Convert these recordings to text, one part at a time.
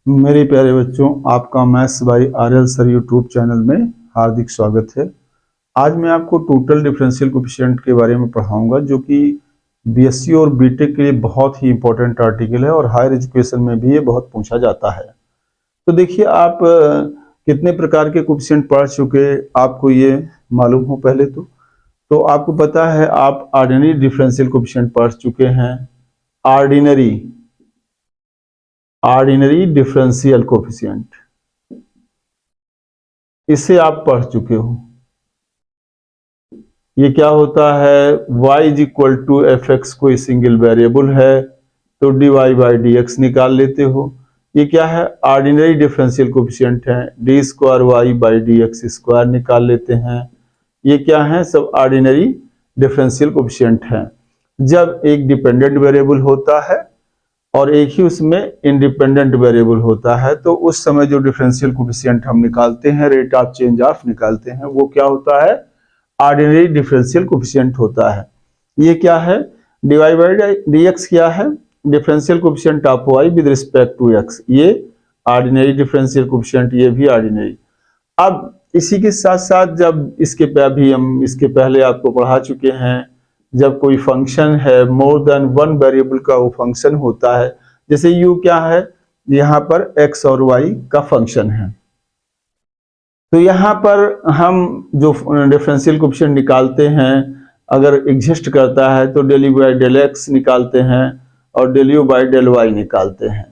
मेरे प्यारे बच्चों, आपका maths by RL sir YouTube channel में हार्दिक स्वागत है। आज मैं आपको टोटल डिफरेंशियल कोएफिशिएंट के बारे में पढ़ाऊंगा, जो कि बीएससी और बीटेक के लिए बहुत ही इंपॉर्टेंट आर्टिकल है और हायर एजुकेशन में भी ये बहुत पूछा जाता है। तो देखिए, आप कितने प्रकार के कोएफिशिएंट पढ़ चुके, आपको ये मालूम हो पहले तो आपको पता है, आप ऑर्डिनरी डिफरेंशियल कोएफिशिएंट पढ़ चुके हैं। ऑर्डिनरी ऑर्डिनरी डिफरेंशियल कोएफिशिएंट, इसे आप पढ़ चुके हो। ये क्या होता है, y is equal to f x कोई सिंगल वेरिएबल है तो dy बाई डी एक्स निकाल लेते हो। ये क्या है, ऑर्डिनरी डिफरेंशियल कोएफिशिएंट है। D square y by d x square निकाल लेते हैं। ये क्या है, सब ऑर्डिनरी डिफरेंशियल कोएफिशिएंट है। जब एक डिपेंडेंट वेरिएबल होता है और एक ही उसमें इंडिपेंडेंट वेरिएबल होता है, तो उस समय जो डिफरेंशियल कोएफिशिएंट हम निकालते हैं, रेट ऑफ चेंज ऑफ निकालते हैं, वो क्या होता है, ऑर्डिनरी डिफरेंशियल कोएफिशिएंट होता है। ये क्या है, dy बाई डी एक्स क्या है, differential coefficient of y with respect to x। ये ऑर्डिनरी डिफरेंशियल कोएफिशिएंट, ये भी ऑर्डिनरी। अब इसी के साथ साथ, जब इसके पे अभी हम इसके पहले आपको पढ़ा चुके हैं, जब कोई फंक्शन है, मोर देन वन वेरिएबल का वो फंक्शन होता है, जैसे u क्या है, यहाँ पर x और y का फंक्शन है, तो यहाँ पर हम जो डिफरेंशियल कोएफिशिएंट निकालते हैं, अगर एग्जिस्ट करता है तो del u by del x निकालते हैं और del u by del y निकालते हैं।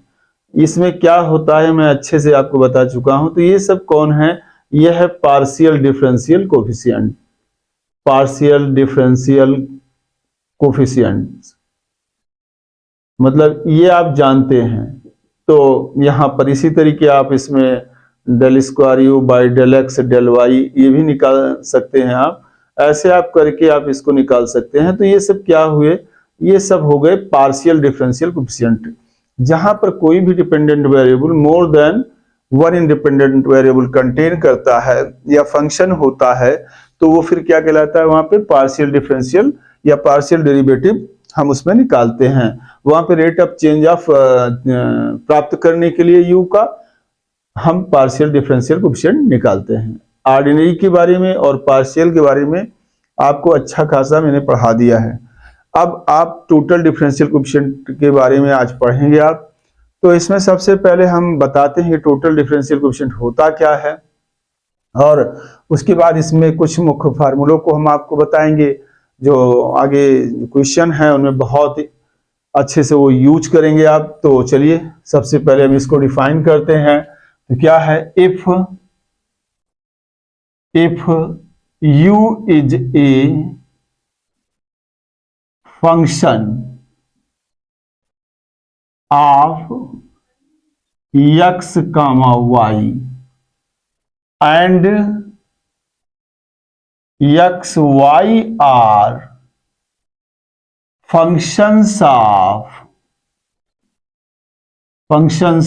इसमें क्या होता है, मैं अच्छे से आपको बता चुका हूं। तो ये सब कौन है, यह है partial differential coefficient. Partial differential coefficient मतलब ये आप जानते हैं। तो यहाँ पर इसी तरीके आप इसमें del square u by del x del y ये भी निकाल सकते हैं आप। ऐसे आप करके आप इसको निकाल सकते हैं। तो ये सब क्या हुए, ये सब हो गए पार्शियल डिफरेंशियल कोएफिशिएंट। जहां पर कोई भी dependent variable more than one independent variable contain करता है या फंक्शन होता है, तो वो फिर क्या कहलाता है, वहां पे पार्शियल डिफरेंशियल या पार्शियल डेरिवेटिव हम उसमें निकालते हैं। वहां पे रेट ऑफ चेंज ऑफ प्राप्त करने के लिए u का हम पार्शियल डिफरेंशियल कोएफिशिएंट निकालते हैं। ऑर्डिनरी के बारे में और पार्शियल के बारे में आपको अच्छा खासा मैंने पढ़ा दिया है। अब आप टोटल डिफरेंशियल कोएफिशिएंट के बारे में आज पढ़ेंगे आप। तो इसमें सबसे पहले हम बताते हैं टोटल डिफरेंशियल कोएफिशिएंट होता क्या है, और उसके बाद इसमें कुछ मुख्य फार्मूलों को हम आपको बताएंगे, जो आगे क्वेश्चन है उनमें बहुत अच्छे से वो यूज करेंगे आप। तो चलिए सबसे पहले हम इसको डिफाइन करते हैं। तो क्या है, if u is a function of x, y and x, y are functions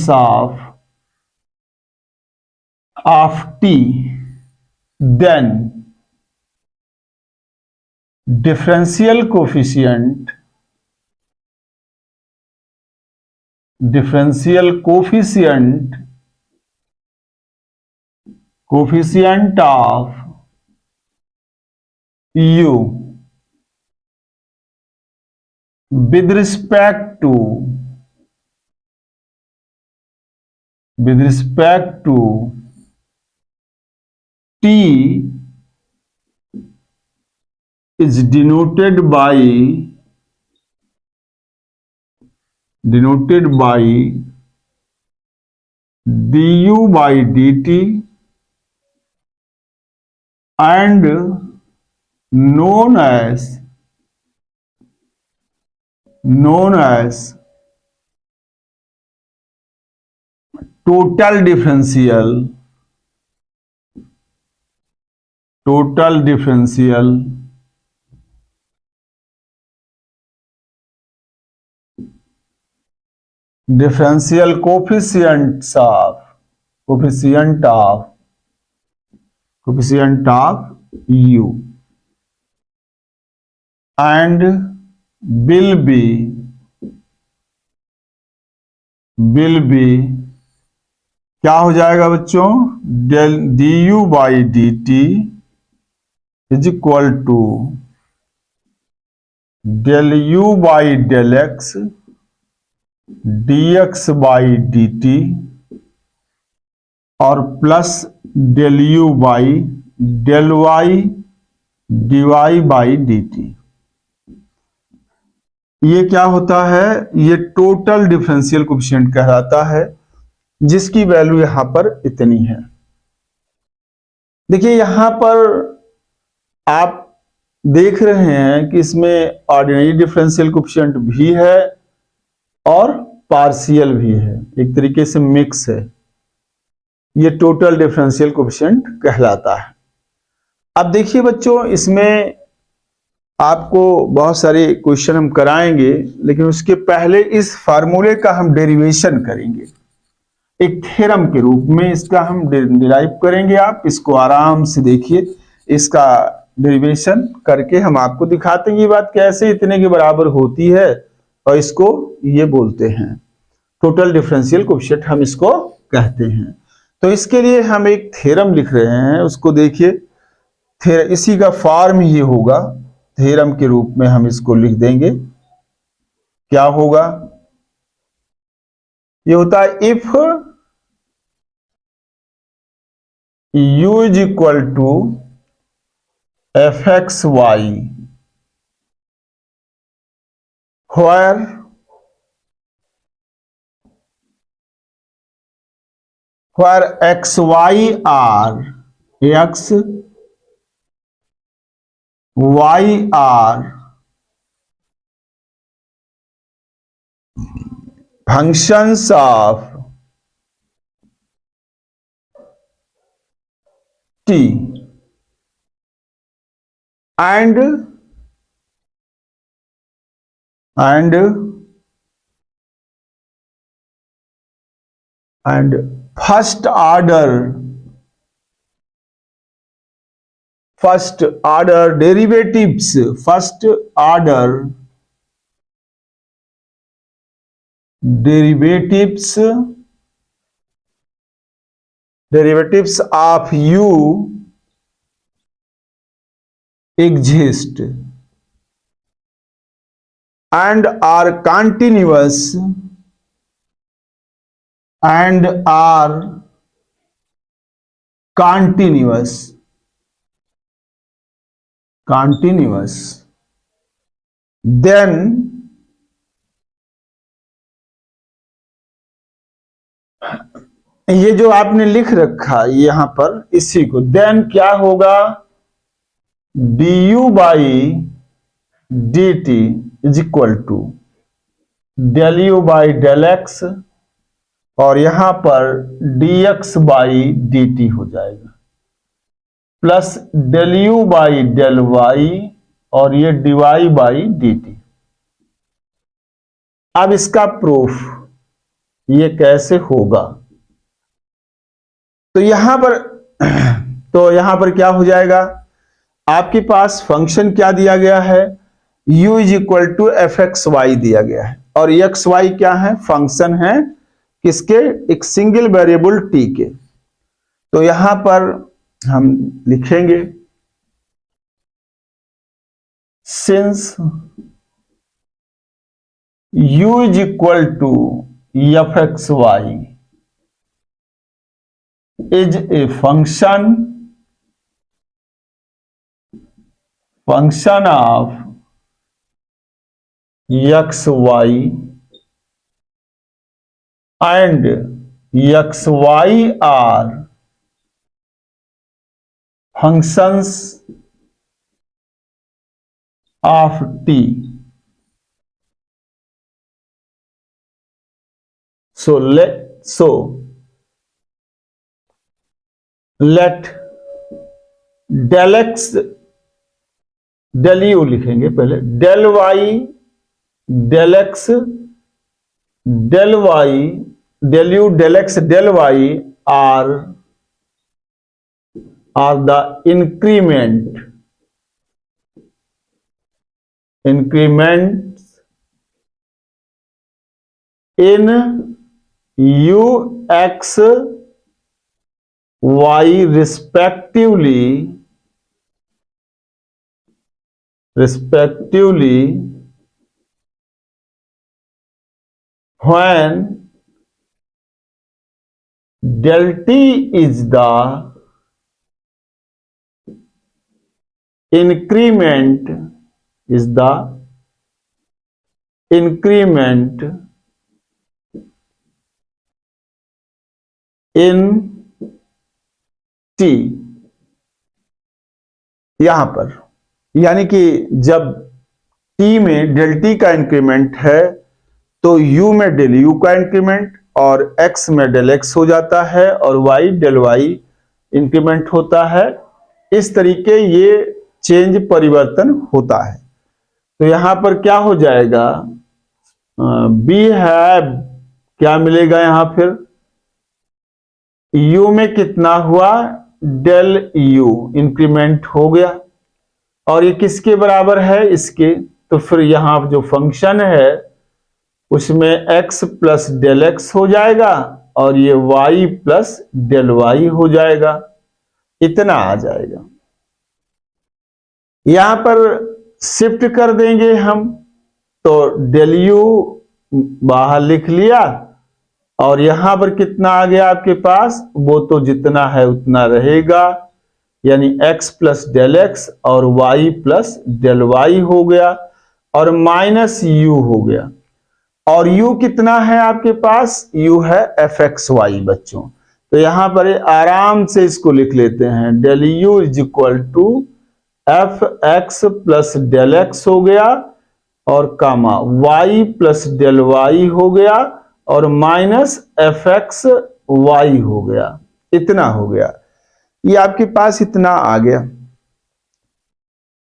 of t, then differential coefficient of u with respect to t is denoted by du by dt and known as total differential coefficients of u and will be क्या हो जाएगा बच्चों, del d u by d t is equal to del u by del x d x by d t और plus del u by del y d y by d t. ये क्या होता है, ये टोटल डिफरेंशियल कोएफिशिएंट कहलाता है, जिसकी value यहां पर इतनी है। देखिए यहां पर आप देख रहे हैं कि इसमें ऑर्डिनरी डिफरेंशियल कोएफिशिएंट भी है और पार्शियल भी है, एक तरीके से मिक्स है। ये टोटल डिफरेंशियल कोएफिशिएंट कहलाता है। अब देखिए बच्चों, इसमें आपको बहुत सारे क्वेश्चन हम कराएंगे, लेकिन उसके पहले इस फार्मूले का हम डेरिवेशन करेंगे, एक थ्योरम के रूप में इसका हम डिराइव करेंगे। आप इसको आराम से देखिए, इसका डेरिवेशन करके हम आपको दिखाते हैं ये बात कैसे इतने के बराबर होती है, और इसको ये बोलते हैं टोटल डिफरेंशियल कोएफिशिएंट, हम इसको कहते हैं। तो इसके लिए हम एक थ्योरम लिख रहे हैं, उसको देखिए। इसी का फॉर्म ही होगा, थ्योरम के रूप में हम इसको लिख देंगे। क्या होगा, ये होता है if u is equal to f x y where x y are x y are functions of t and first order derivatives of u exist and are continuous then ये जो आपने लिख रखा यहां पर, इसी को देन क्या होगा, du by d t is equal to del u by del x, और यहां पर dx बाई डी टी हो जाएगा, plus del u by del y और ये dy बाई डी टी। अब इसका प्रूफ ये कैसे होगा, तो यहां पर क्या हो जाएगा, आपके पास फंक्शन क्या दिया गया है, u is equal to f x y दिया गया है, और एक्स वाई क्या है, फंक्शन है किसके, एक सिंगल वेरिएबल t के। तो यहां पर हम लिखेंगे since u is equal to f x y is a function of x y and x y are functions of t. So let del x del u लिखेंगे पहले, del y del x del y del u del x del y are the increments in u x y respectively when del t is the increment in t। यहां पर यानी कि जब t में del T का increment है तो u में डेल u का इंक्रीमेंट और x में डेल x हो जाता है और y डेल y इंक्रीमेंट होता है। इस तरीके ये चेंज परिवर्तन होता है। तो यहां पर क्या हो जाएगा, बी है, क्या मिलेगा यहां फिर u में कितना हुआ, डेल u इंक्रीमेंट हो गया और ये किसके बराबर है, इसके। तो फिर यहां जो फंक्शन है उसमें x प्लस डेल एक्स हो जाएगा और ये y प्लस डेल y हो जाएगा, इतना आ जाएगा। यहां पर शिफ्ट कर देंगे हम, तो डेल u बाहर लिख लिया और यहां पर कितना आ गया आपके पास, वो तो जितना है उतना रहेगा, यानी x प्लस डेल एक्स और y प्लस डेल y हो गया और माइनस u हो गया। और u कितना है आपके पास, u है fxy बच्चों। तो यहां पर आराम से इसको लिख लेते हैं, del u is equal to f x plus del x हो गया और comma y plus del y हो गया और माइनस एफ एक्स वाई हो गया, इतना हो गया। ये आपके पास इतना आ गया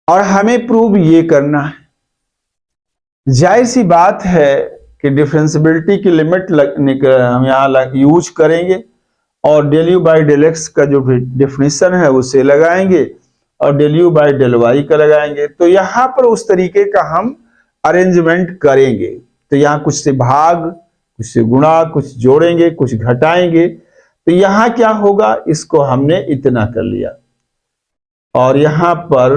और हमें प्रूव ये करना है। जाहिर सी बात है कि डिफरेंशियबिलिटी की लिमिट हम यहां यूज करेंगे और del u by del x का जो डिफिनेशन है उसे लगाएंगे और del u by del y का लगाएंगे। तो यहां पर उस तरीके का हम अरेंजमेंट करेंगे। तो यहां कुछ से भाग, कुछ से गुणा, कुछ जोड़ेंगे, कुछ घटाएंगे। तो यहां क्या होगा, इसको हमने इतना कर लिया और यहां पर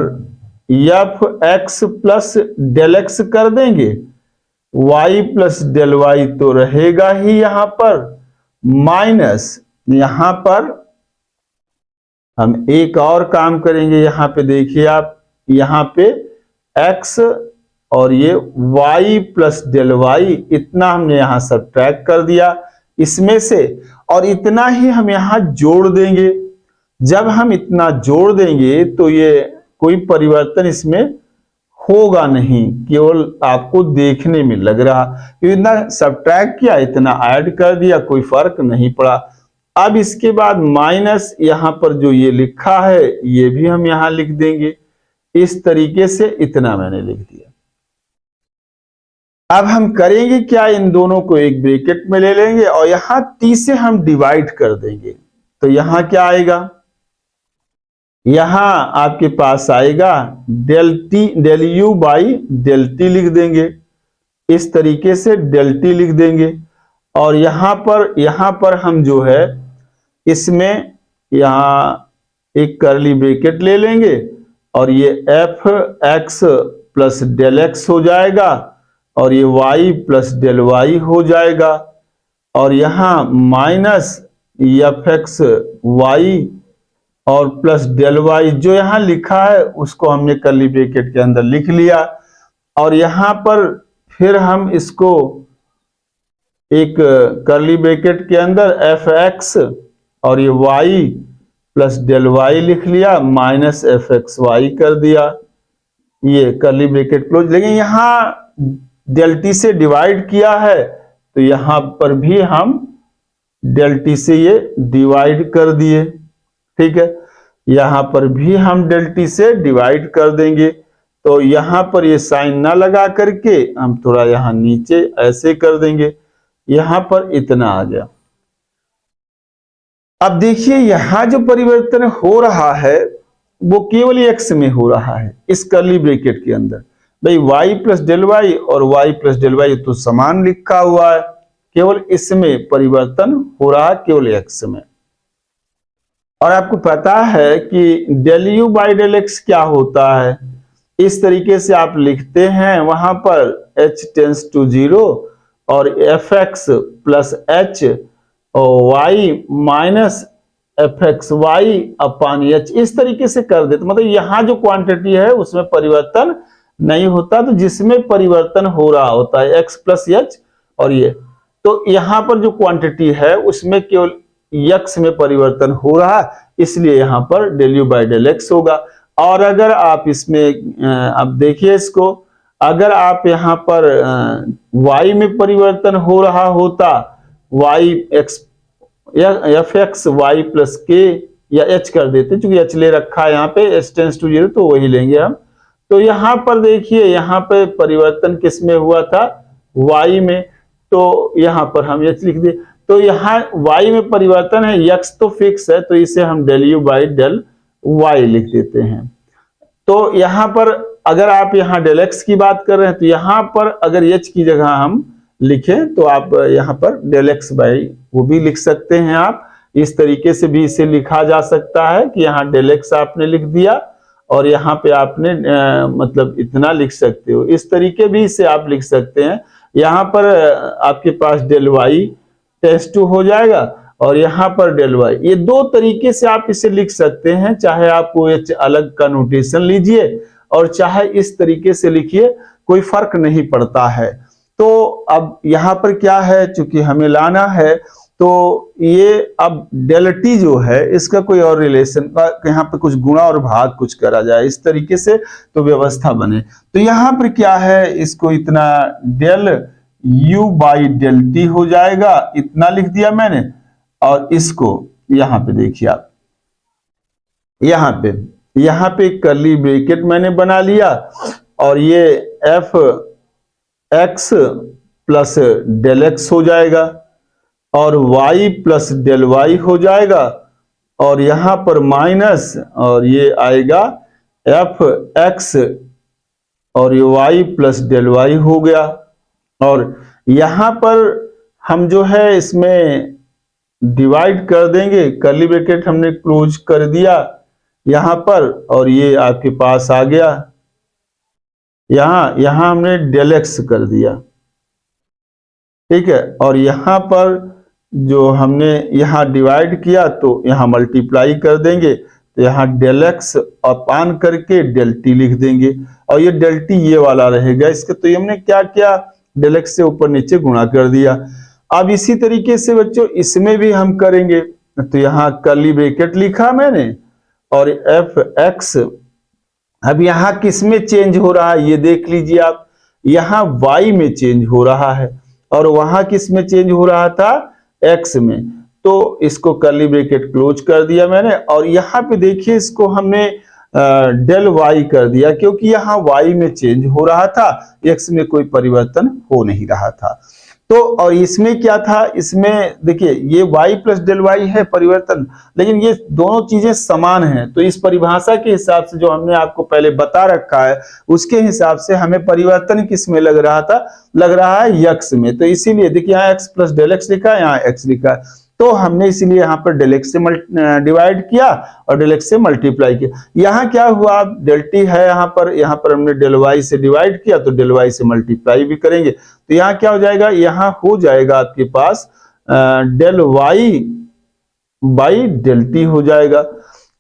f x plus del x कर देंगे, y प्लस डेल वाई तो रहेगा ही यहां पर, माइनस यहां पर हम एक और काम करेंगे। यहां पे देखिए आप, यहां पे x और ये y प्लस डेल वाई, इतना हमने यहां सब्ट्रैक्ट कर दिया इसमें से और इतना ही हम यहां जोड़ देंगे। जब हम इतना जोड़ देंगे तो ये कोई परिवर्तन इसमें होगा नहीं, केवल आपको देखने में लग रहा, इतना सब्ट्रैक्ट किया, इतना ऐड कर दिया, कोई फर्क नहीं पड़ा। अब इसके बाद माइनस यहां पर जो ये लिखा है ये भी हम यहां लिख देंगे, इस तरीके से इतना मैंने लिख दिया। अब हम करेंगे क्या, इन दोनों को एक ब्रैकेट में ले लेंगे और यहां t से हम डिवाइड कर देंगे। तो यहां क्या आएगा, यहां आपके पास आएगा del u by del t लिख देंगे, इस तरीके से डेल टी लिख देंगे और यहां पर हम जो है इसमें यहां एक करली ब्रैकेट ले लेंगे और ये f x plus del x हो जाएगा और ये y प्लस डेल वाई हो जाएगा और यहां माइनस एफ एक्स वाई और प्लस डेल वाई, जो यहां लिखा है उसको हमने करली ब्रैकेट के अंदर लिख लिया और यहां पर फिर हम इसको एक करली ब्रैकेट के अंदर एफ एक्स और ये y प्लस डेल वाई लिख लिया, माइनस एफ एक्स वाई कर दिया, ये करली ब्रैकेट क्लोज। लेकिन यहां डेल टी से डिवाइड किया है तो यहां पर भी हम डेल टी से ये डिवाइड कर दिए, ठीक है। यहां पर भी हम डेल टी से डिवाइड कर देंगे। तो यहां पर ये साइन ना लगा करके हम थोड़ा यहां नीचे ऐसे कर देंगे, यहां पर इतना आ गया। अब देखिए यहां जो परिवर्तन हो रहा है वो केवल x में हो रहा है, इस करली ब्रैकेट के अंदर। भाई y प्लस डेल वाई और y प्लस डेल वाई तो समान लिखा हुआ है, केवल इसमें परिवर्तन हो रहा है, केवल x में। और आपको पता है कि del u by del x क्या होता है, इस तरीके से आप लिखते हैं वहां पर h टेंस टू 0 और एफ एक्स प्लस एच और y minus f x y upon h, इस तरीके से कर देते। मतलब यहाँ जो क्वांटिटी है उसमें परिवर्तन नहीं होता, तो जिसमें परिवर्तन हो रहा होता है एक्स प्लस एच और ये, तो यहाँ पर जो क्वांटिटी है उसमें केवल यक्स में परिवर्तन हो रहा है, इसलिए यहाँ पर del u by del x होगा। और अगर आप इसमें अब देखिए इसको, अगर आप यहाँ पर y में परिवर्तन हो रहा होता, y x f x y plus k या h कर देते, क्योंकि h ले रखा है यहाँ पे h टेंस टू 0, तो वही लेंगे हम। तो यहाँ पर देखिए यहाँ पे परिवर्तन किस में हुआ था, y में, तो यहाँ पर हम h लिख दिए। तो यहाँ y में परिवर्तन है, x तो फिक्स है, तो इसे हम del u by del y लिख देते हैं। तो यहाँ पर अगर आप यहाँ डेल एक्स की बात कर रहे हैं, तो यहाँ पर अगर h की जगह हम लिखें तो आप यहाँ पर डेल एक्स बाई वो भी लिख सकते हैं। आप इस तरीके से भी इसे लिखा जा सकता है कि यहाँ डेल एक्स आपने लिख दिया और यहाँ पे आपने मतलब इतना लिख सकते हो, इस तरीके भी इसे आप लिख सकते हैं। यहाँ पर आपके पास डेल वाई टेंस टू हो जाएगा और यहाँ पर डेल वाई, ये दो तरीके से आप इसे लिख सकते हैं, चाहे आप कोई अलग का नोटेशन लीजिए और चाहे इस तरीके से लिखिए, कोई फर्क नहीं पड़ता है। तो अब यहाँ पर क्या है, चूंकि हमें लाना है, तो ये अब डेल टी जो है इसका कोई और रिलेशन का यहाँ पे कुछ गुणा और भाग कुछ करा जाए इस तरीके से, तो व्यवस्था बने। तो यहाँ पर क्या है, इसको इतना del u by del t हो जाएगा, इतना लिख दिया मैंने। और इसको यहाँ पे देखिए आप, यहाँ पे कर्ली ब्रैकेट मैंने बना लिया और ये f x plus del x हो जाएगा और y प्लस डेल वाई हो जाएगा और यहाँ पर माइनस, और ये आएगा एफ एक्स और ये y प्लस डेल वाई हो गया। और यहाँ पर हम जो है इसमें डिवाइड कर देंगे, कर्ली ब्रैकेट हमने क्लोज कर दिया यहाँ पर और ये आपके पास आ गया, यहाँ हमने डेल एक्स कर दिया, ठीक है। और यहाँ पर जो हमने यहाँ डिवाइड किया तो यहाँ मल्टीप्लाई कर देंगे, तो यहाँ डेल एक्स अपान करके डेल टी लिख देंगे और ये डेल टी ये वाला रहेगा इसका। तो ये हमने क्या किया, डेल एक्स से ऊपर नीचे गुणा कर दिया। अब इसी तरीके से बच्चों इसमें भी हम करेंगे, तो यहाँ कर्ली ब्रैकेट लिखा मैंने और एफ एक्स, अब यहाँ किस में चेंज हो रहा है ये देख लीजिए आप, यहाँ y में चेंज हो रहा है और वहां किस में चेंज हो रहा था, x में। तो इसको कर्ली ब्रैकेट क्लोज कर दिया मैंने और यहाँ पे देखिए इसको हमने डेल y कर दिया, क्योंकि यहाँ y में चेंज हो रहा था, x में कोई परिवर्तन हो नहीं रहा था। तो और इसमें क्या था, इसमें देखिए ये y प्लस डेल वाई है परिवर्तन, लेकिन ये दोनों चीजें समान हैं। तो इस परिभाषा के हिसाब से जो हमने आपको पहले बता रखा है उसके हिसाब से हमें परिवर्तन किस में लग रहा था, लग रहा है यक्स में। तो इसीलिए देखिए यहाँ x प्लस डेल एक्स लिखा है, यहाँ x लिखा है, तो हमने इसीलिए यहाँ पर डेल एक्स से डिवाइड किया और डेल एक्स से मल्टीप्लाई किया। यहाँ क्या हुआ, डेल टी है यहाँ पर हमने डेल वाई से डिवाइड किया तो डेल वाई से मल्टीप्लाई भी करेंगे, तो यहाँ क्या हो जाएगा, यहाँ हो जाएगा आपके पास del y by del t हो जाएगा।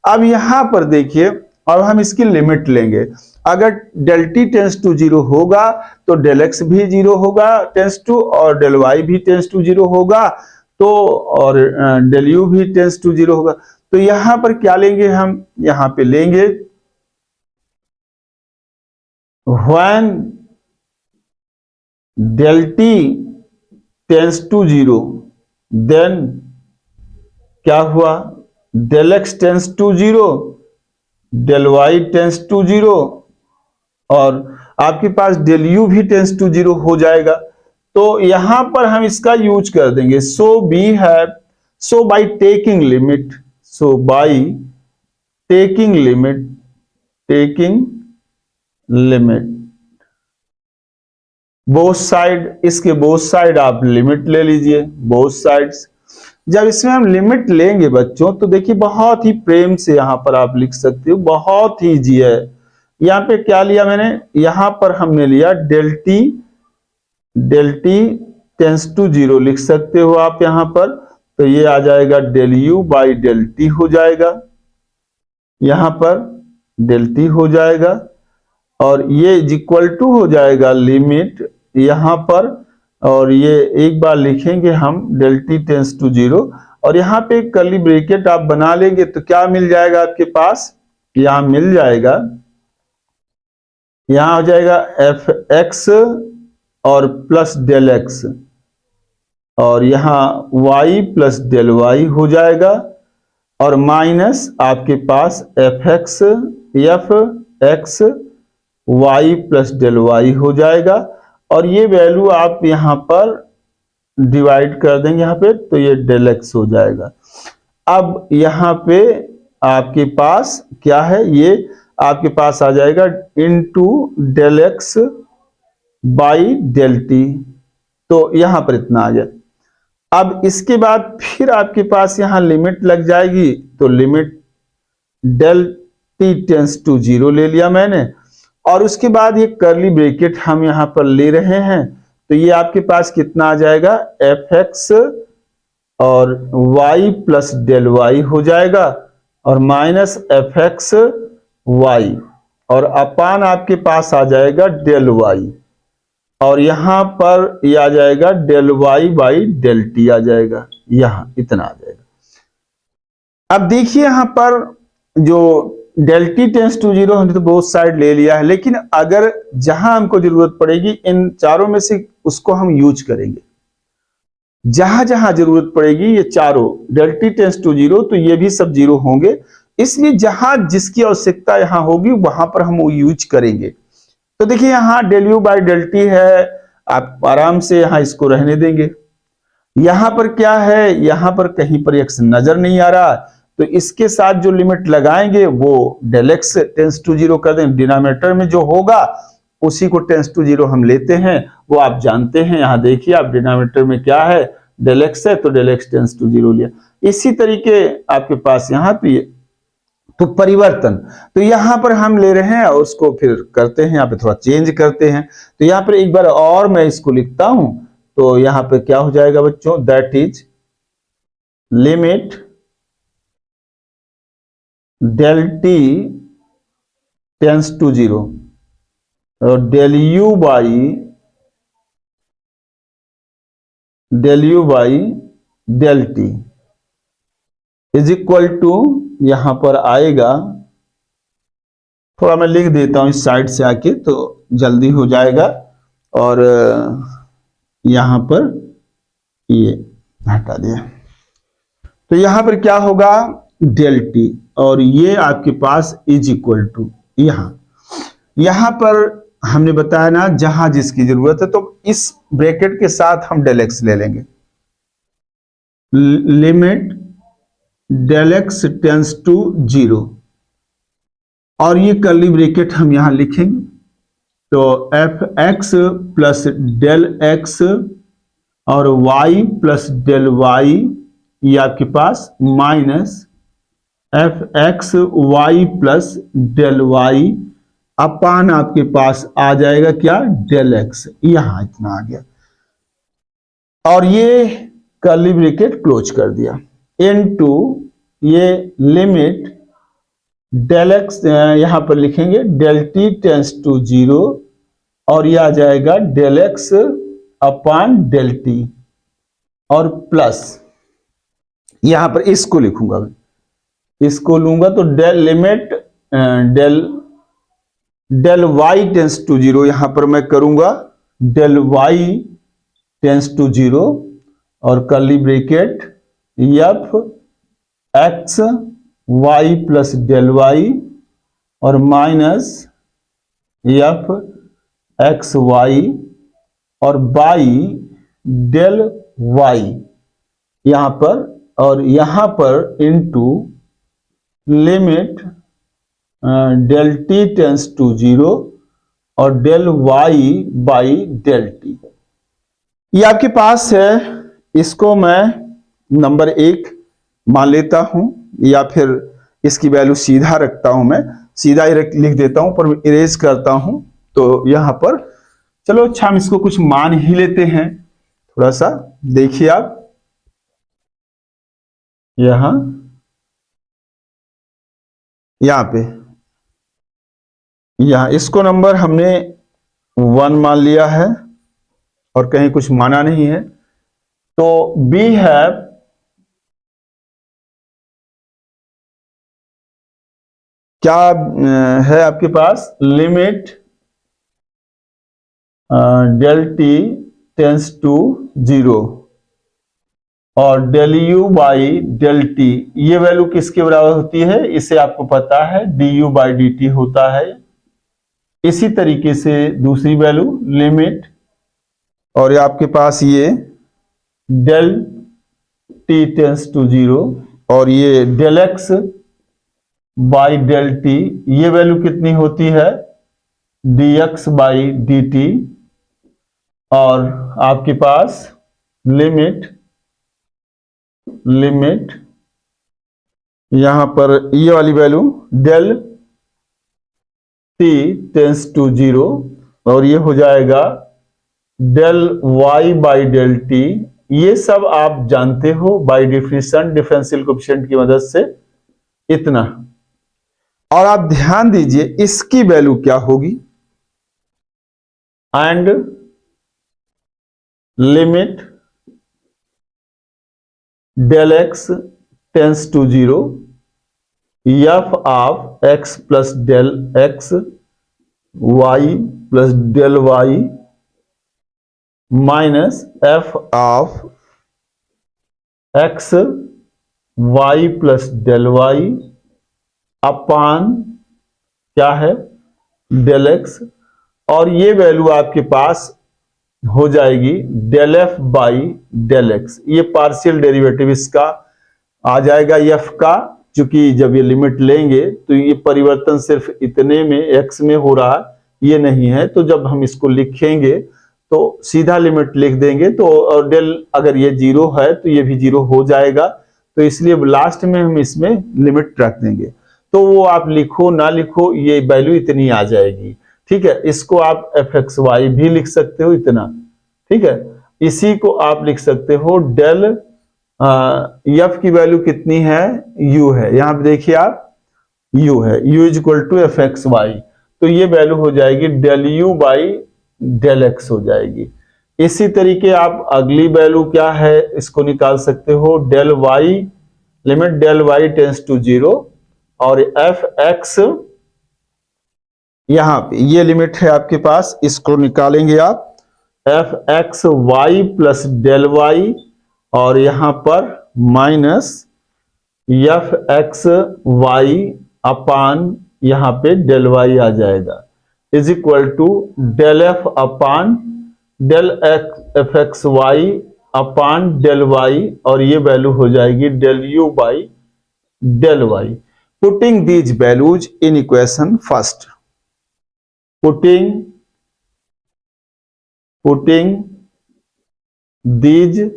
अब यहाँ पर देखिए, अब हम इसकी लिमिट लेंगे, अगर डेल टी टेंस टू 0 होगा तो डेल एक्स भी 0 होगा टेंस टू, और डेल वाई भी टेंस टू 0 होगा, तो और डेल यू भी टेंस टू 0 होगा। तो यहां पर क्या लेंगे हम, यहां पे लेंगे when del t tends to 0 then क्या हुआ, del x tends to 0, del y tends to 0 और आपके पास डेल यू भी टेंस टू 0 हो जाएगा। तो यहां पर हम इसका यूज कर देंगे, so by taking limit, so by taking limit both side, इसके बोथ साइड आप लिमिट ले लीजिए, बोथ साइड्स। जब इसमें हम लिमिट लेंगे बच्चों तो देखिए बहुत ही प्रेम से यहां पर आप लिख सकते हो, बहुत ही इजी है। यहाँ पे क्या लिया मैंने, यहां पर हमने लिया डेल टी टेंस टू 0 लिख सकते हो आप यहां पर, तो ये आ जाएगा del u by del t हो जाएगा, यहां पर डेल टी हो जाएगा, और ये इक्वल टू हो जाएगा लिमिट यहां पर, और ये एक बार लिखेंगे हम डेल टी टेंस टू 0, और यहाँ पे कर्ली ब्रैकेट आप बना लेंगे तो क्या मिल जाएगा आपके पास, यहां मिल जाएगा, यहां हो जाएगा एफ एक्स और प्लस डेल एक्स, और यहां y प्लस डेल वाई हो जाएगा, और माइनस आपके पास f x y plus del y हो जाएगा, और ये वैल्यू आप यहां पर डिवाइड कर देंगे यहाँ पे, तो ये डेल एक्स हो जाएगा। अब यहाँ पे आपके पास क्या है, ये आपके पास आ जाएगा into del x by del t, तो यहां पर इतना आ गया। अब इसके बाद फिर आपके पास यहां लिमिट लग जाएगी, तो limit del t tends to 0 ले लिया मैंने, और उसके बाद ये कर्ली ब्रैकेट हम यहां पर ले रहे हैं, तो ये आपके पास कितना आ जाएगा, एफ एक्स और y प्लस डेल वाई हो जाएगा, और माइनस एफ एक्स वाई, और अपान आपके पास आ जाएगा डेल वाई, और यहां पर ये आ जाएगा del y by del t आ जाएगा, यहां इतना आ जाएगा। अब देखिए यहां पर जो डेल टी टेंस टू 0 हमने तो बोथ साइड ले लिया है, लेकिन अगर जहां हमको जरूरत पड़ेगी इन चारों में से उसको हम यूज करेंगे, जहां जहां जरूरत पड़ेगी ये चारों डेल टी टेंस टू 0, तो ये भी सब 0 होंगे, इसलिए जहां जिसकी आवश्यकता यहां होगी वहां पर हम वो यूज करेंगे। तो देखिए यहां del u by del t है, आप आराम से यहां इसको रहने देंगे। यहां पर क्या है, यहां पर कहीं पर एक्स नजर नहीं आ रहा, तो इसके साथ जो लिमिट लगाएंगे वो डेल एक्स टेंस टू 0 कर दें, डिनोमिनेटर में जो होगा उसी को टेंस टू 0 हम लेते हैं, वो आप जानते हैं। यहां देखिए आप डिनोमिनेटर में क्या है, डेल एक्स है, तो डेल एक्स टेंस टू 0 लिया। इसी तरीके आपके पास यहां पे तो परिवर्तन, तो यहां पर हम ले रहे हैं और उसको फिर करते हैं, यहाँ पे थोड़ा चेंज करते हैं, तो यहां पर एक बार और मैं इसको लिखता हूं, तो यहां पे क्या हो जाएगा बच्चों, that is limit del t tends to 0 और del u by del t is equal to, यहां पर आएगा, थोड़ा मैं लिख देता हूं इस साइड से आके तो जल्दी हो जाएगा, और यहां पर ये हटा दिया, तो यहां पर क्या होगा डेल टी, और ये आपके पास इज इक्वल टू, यहां पर हमने बताया ना जहां जिसकी जरूरत है, तो इस ब्रैकेट के साथ हम डेल एक्स ले लेंगे, limit del x tends to 0, और ये कर्ली ब्रैकेट हम यहां लिखेंगे, तो f x plus del x और y प्लस डेल वाई, ये आपके पास minus f x y plus del y upon आपके पास आ जाएगा क्या, डेल एक्स, यहां इतना आ गया, और ये कर्ली ब्रैकेट क्लोज कर दिया, इनटू ये लिमिट डेल एक्स यहां पर लिखेंगे डेल टी टेंस टू 0, और ये आ जाएगा del x upon del t, और प्लस यहां पर इसको लिखूंगा मैं, इसको लूंगा तो del limit del y tends to 0, यहां पर मैं करूंगा डेल वाई टेंस टू 0 और curly bracket f x y plus del y और माइनस एफ एक्स वाई और बाई डेल वाई यहां पर, और यहां पर into limit del t tends to 0 और del y by del t, ये आपके पास है। इसको मैं नंबर 1 मान लेता हूं, या फिर इसकी वैल्यू सीधा रखता हूं, मैं सीधा लिख देता हूं पर इरेज करता हूं। तो यहां पर चलो अच्छा हम इसको कुछ मान ही लेते हैं। थोड़ा सा देखिए आप यहां पे यहां इसको नंबर हमने 1 मान लिया है और कहीं कुछ माना नहीं है। तो बी है क्या है आपके पास, limit del t tends to 0 और del u by del t, ये वैल्यू किसके बराबर होती है, इसे आपको पता है d u by d t होता है। इसी तरीके से दूसरी वैल्यू लिमिट, और आपके पास ये डेल टी टेंस टू 0 और ये del x by del t, ये वैल्यू कितनी होती है, d x by d t. और आपके पास लिमिट यहां पर ये वाली value del t tends to 0 और ये हो जाएगा del y by del t. ये सब आप जानते हो बाई डिफिनेशन डिफरेंशियल कोएफिशिएंट की मदद से, इतना। और आप ध्यान दीजिए इसकी वैल्यू क्या होगी, and limit del x tends to 0 f of x plus del x y plus del y minus f of x y plus del y upon क्या है, डेल एक्स। और ये वैल्यू आपके पास हो जाएगी del f by del x. ये partial derivative इसका आ जाएगा एफ का, क्योंकि जब ये लिमिट लेंगे तो ये परिवर्तन सिर्फ इतने में एक्स में हो रहा है, ये नहीं है। तो जब हम इसको लिखेंगे तो सीधा लिमिट लिख देंगे, तो और डेल अगर ये 0 है तो ये भी 0 हो जाएगा। तो इसलिए लास्ट में हम इसमें लिमिट रख देंगे। तो वो आप लिखो ना लिखो ये वैल्यू इतनी आ जाएगी, ठीक है। इसको आप एफ एक्स वाई भी लिख सकते हो इतना, ठीक है। इसी को आप लिख सकते हो डेल एफ की वैल्यू कितनी है, यू है, यहां पे देखिए आप यू है, u is equal to f x y. तो ये वैल्यू हो जाएगी del u by del x हो जाएगी। इसी तरीके आप अगली वैल्यू क्या है इसको निकाल सकते हो, del y, limit del y tends to 0 और एफ एक्स, यहां पे ये लिमिट है आपके पास, इसको निकालेंगे आप f x y plus del y और यहां पर minus f x y upon यहां पे डेल वाई आ जाएगा, is equal to del f upon del f x y upon del y और ये वैल्यू हो जाएगी del u by del y. Putting these values in equation first, putting these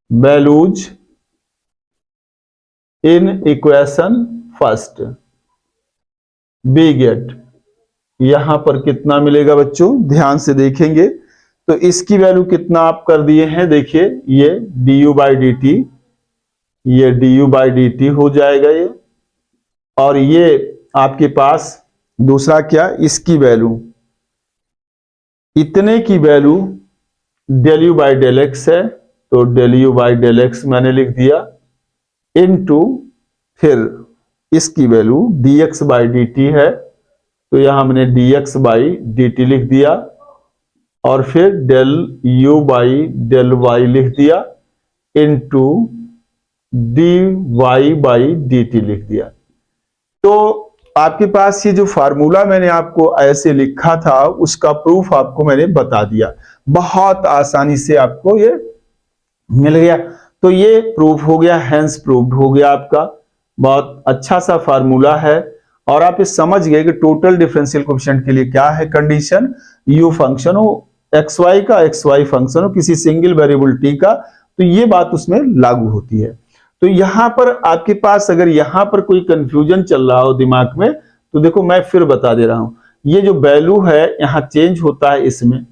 values in equation first, we get, यहां पर कितना मिलेगा बच्चों, ध्यान से देखेंगे तो इसकी वैल्यू कितना आप कर दिए हैं, देखिए ये du बाई डी टी, ये du बाई डी टी हो जाएगा ये, और ये आपके पास दूसरा क्या, इसकी वैल्यू, इतने की value del u by del x है, तो del u by del x मैंने लिख दिया, इनटू फिर इसकी value d x by d t है, तो यहां हमने d x by d t लिख दिया, और फिर del u by del y लिख दिया, into d y by d t लिख दिया। तो आपके पास ये जो फार्मूला मैंने आपको ऐसे लिखा था उसका प्रूफ आपको मैंने बता दिया, बहुत आसानी से आपको ये मिल गया। तो ये प्रूफ हो गया, हैंस प्रूव्ड हो गया आपका, बहुत अच्छा सा फार्मूला है। और आप ये समझ गए कि टोटल डिफरेंशियल कोएफिशिएंट के लिए क्या है कंडीशन, यू फंक्शन हो, एक्स वाई का, एक्स वाई फंक्शन हो किसी सिंगल वेरिएबल टी का, तो ये बात उसमें लागू होती है। तो यहां पर आपके पास अगर यहां पर कोई कंफ्यूजन चल रहा हो दिमाग में, तो देखो मैं फिर बता दे रहा हूं, ये जो वैल्यू है यहां चेंज होता है इसमें।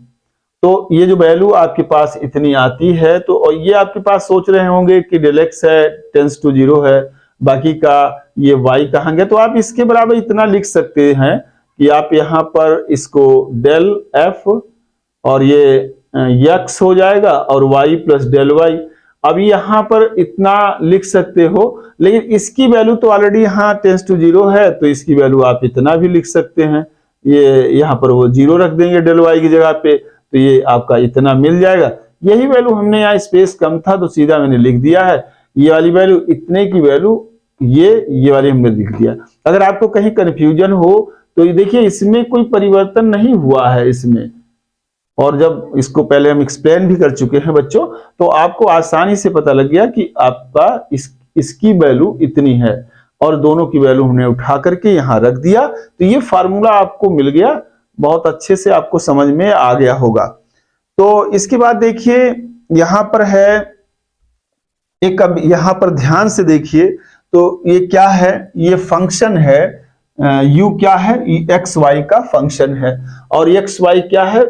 तो ये जो वैल्यू आपके पास इतनी आती है, तो और ये आपके पास सोच रहे होंगे कि डेल एक्स है टेंस टू 0 है, बाकी का ये y कहाँ गया, तो आप इसके बराबर इतना लिख सकते हैं कि आप यहाँ पर इसको डेल एफ और ये x हो जाएगा और y प्लस डेल वाई। अब यहाँ पर इतना लिख सकते हो, लेकिन इसकी वैल्यू तो ऑलरेडी यहाँ टेंस टू 0 है, तो इसकी वैल्यू आप इतना भी लिख सकते हैं। ये यहाँ पर वो 0 रख देंगे डेल वाई की जगह पे, तो ये आपका इतना मिल जाएगा। यही वैल्यू हमने यहाँ स्पेस कम था तो सीधा मैंने लिख दिया है, ये वाली वैल्यू इतने की वैल्यू ये वाली हमने लिख दिया। अगर आपको कहीं कंफ्यूजन हो तो ये देखिए इसमें कोई परिवर्तन नहीं हुआ है इसमें, और जब इसको पहले हम एक्सप्लेन भी कर चुके हैं बच्चों, तो आपको आसानी से पता लग गया कि आपका इसकी वैल्यू इतनी है और दोनों की वैल्यू हमने उठा करके यहां रख दिया, तो ये फार्मूला आपको मिल गया, बहुत अच्छे से आपको समझ में आ गया होगा। तो इसके बाद देखिए यहां पर है एक, अब यहां पर ध्यान से देखिए, तो ये क्या है, ये फंक्शन है u क्या है, एक्स वाई का फंक्शन है, और एक्स वाई क्या है,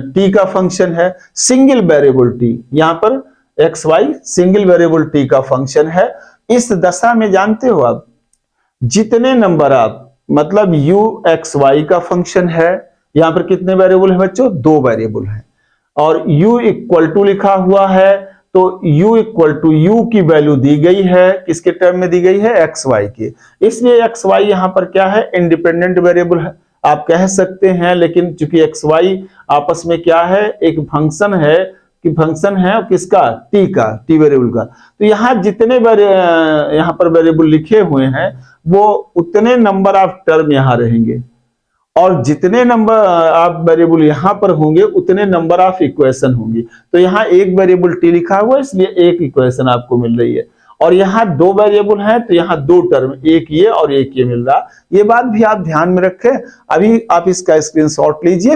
t का फंक्शन है, सिंगल वेरिएबल t, यहां पर x y single variable t का फंक्शन है। इस दशा में जानते हो आप जितने नंबर आप, मतलब u एक्स वाई का फंक्शन है, यहां पर कितने वेरिएबल है बच्चों, 2 वेरिएबल है, और u इक्वल टू लिखा हुआ है, तो u इक्वल टू u की वैल्यू दी गई है, किसके टर्म में दी गई है, एक्स वाई के, इसलिए एक्स वाई यहां पर क्या है, इंडिपेंडेंट वेरिएबल है आप कह सकते हैं, लेकिन चूंकि एक्स वाई आपस में क्या है, एक फंक्शन है, कि फंक्शन है किसका, t का, t वेरिएबल का, तो यहां जितने यहां पर वेरिएबल लिखे हुए हैं वो उतने नंबर ऑफ टर्म यहां रहेंगे, और जितने नंबर आप वेरिएबल यहां पर होंगे उतने नंबर ऑफ इक्वेशन होंगी। तो यहां एक वेरिएबल t लिखा हुआ है इसलिए एक इक्वेशन आपको मिल रही है, और यहां 2 वेरिएबल हैं तो यहां 2 टर्म, एक ये और एक ये मिल रहा। ये बात भी आप ध्यान में रखें। अभी आप इसका स्क्रीनशॉट लीजिए।